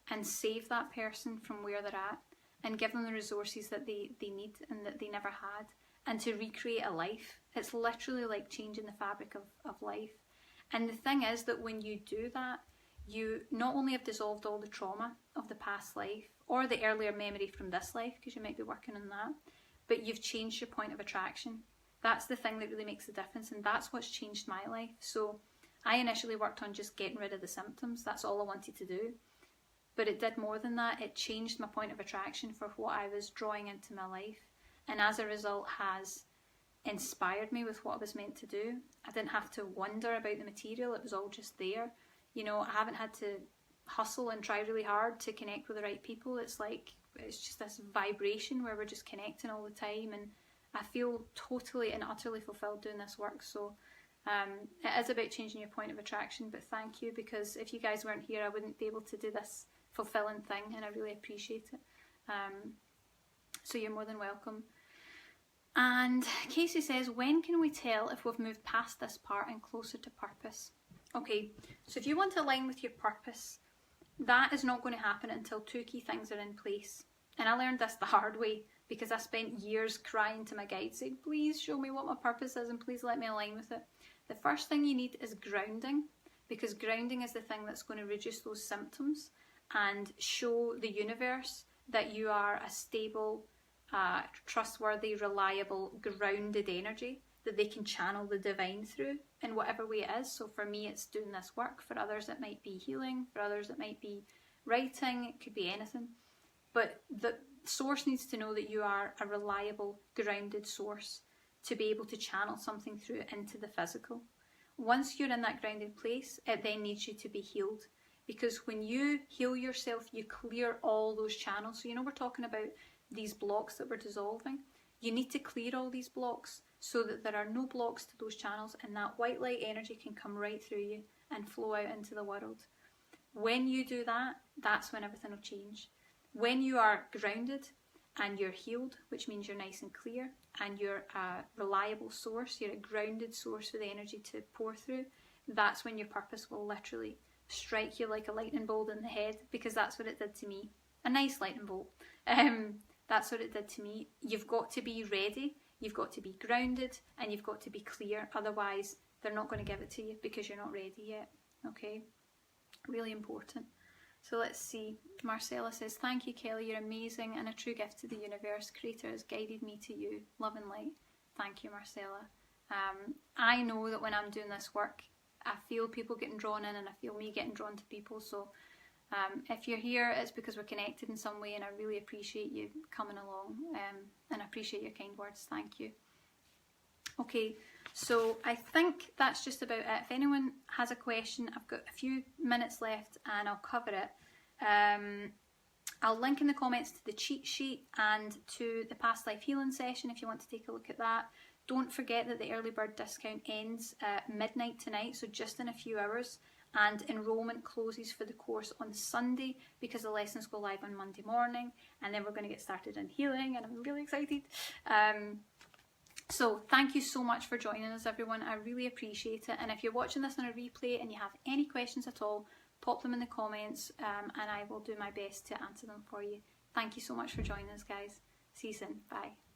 and save that person from where they're at, and give them the resources that they need and that they never had, and to recreate a life. It's literally like changing the fabric of life. And the thing is that when you do that, you not only have dissolved all the trauma of the past life or the earlier memory from this life, because you might be working on that, but you've changed your point of attraction. That's the thing that really makes the difference, and that's what's changed my life. So I initially worked on just getting rid of the symptoms. That's all I wanted to do. But it did more than that. It changed my point of attraction for what I was drawing into my life, and as a result has inspired me with what I was meant to do. I didn't have to wonder about the material. It was all just there. You know, I haven't had to hustle and try really hard to connect with the right people. It's just this vibration where we're just connecting all the time, and I feel totally and utterly fulfilled doing this work. So it is about changing your point of attraction, but thank you, because if you guys weren't here, I wouldn't be able to do this fulfilling thing, and I really appreciate it. So you're more than welcome. And Casey says, when can we tell if we've moved past this part and closer to purpose? Okay, so if you want to align with your purpose, that is not going to happen until 2 key things are in place. And I learned this the hard way, because I spent years crying to my guide saying, please show me what my purpose is and please let me align with it. The first thing you need is grounding, because grounding is the thing that's going to reduce those symptoms and show the universe that you are a stable, trustworthy, reliable, grounded energy that they can channel the divine through in whatever way it is. So for me, it's doing this work. For others, it might be healing. For others, it might be writing. It could be anything. But the source needs to know that you are a reliable, grounded source to be able to channel something through into the physical. Once you're in that grounded place, it then needs you to be healed. Because when you heal yourself, you clear all those channels. So, you know, we're talking about these blocks that we're dissolving. You need to clear all these blocks so that there are no blocks to those channels, and that white light energy can come right through you and flow out into the world. When you do that, that's when everything will change. When you are grounded and you're healed, which means you're nice and clear, and you're a reliable source, you're a grounded source for the energy to pour through, that's when your purpose will literally strike you like a lightning bolt in the head, because that's what it did to me. A nice lightning bolt. That's what it did to me. You've got to be ready, you've got to be grounded, and you've got to be clear. Otherwise, they're not going to give it to you because you're not ready yet. Okay? Really important. So let's see. Marcella says, thank you, Kelly. You're amazing and a true gift to the universe. Creator has guided me to you. Love and light. Thank you, Marcella. I know that when I'm doing this work, I feel people getting drawn in, and I feel me getting drawn to people. So if you're here, it's because we're connected in some way, and I really appreciate you coming along, and I appreciate your kind words. Thank you. Okay, so I think that's just about it. If anyone has a question, I've got a few minutes left and I'll cover it. I'll link in the comments to the cheat sheet and to the past life healing session if you want to take a look at that. Don't forget that the early bird discount ends at midnight tonight, so just in a few hours, and enrolment closes for the course on Sunday because the lessons go live on Monday morning, and then we're going to get started on healing, and I'm really excited. So thank you so much for joining us, everyone. I really appreciate it. And if you're watching this on a replay and you have any questions at all, pop them in the comments, and I will do my best to answer them for you. Thank you so much for joining us, guys. See you soon. Bye.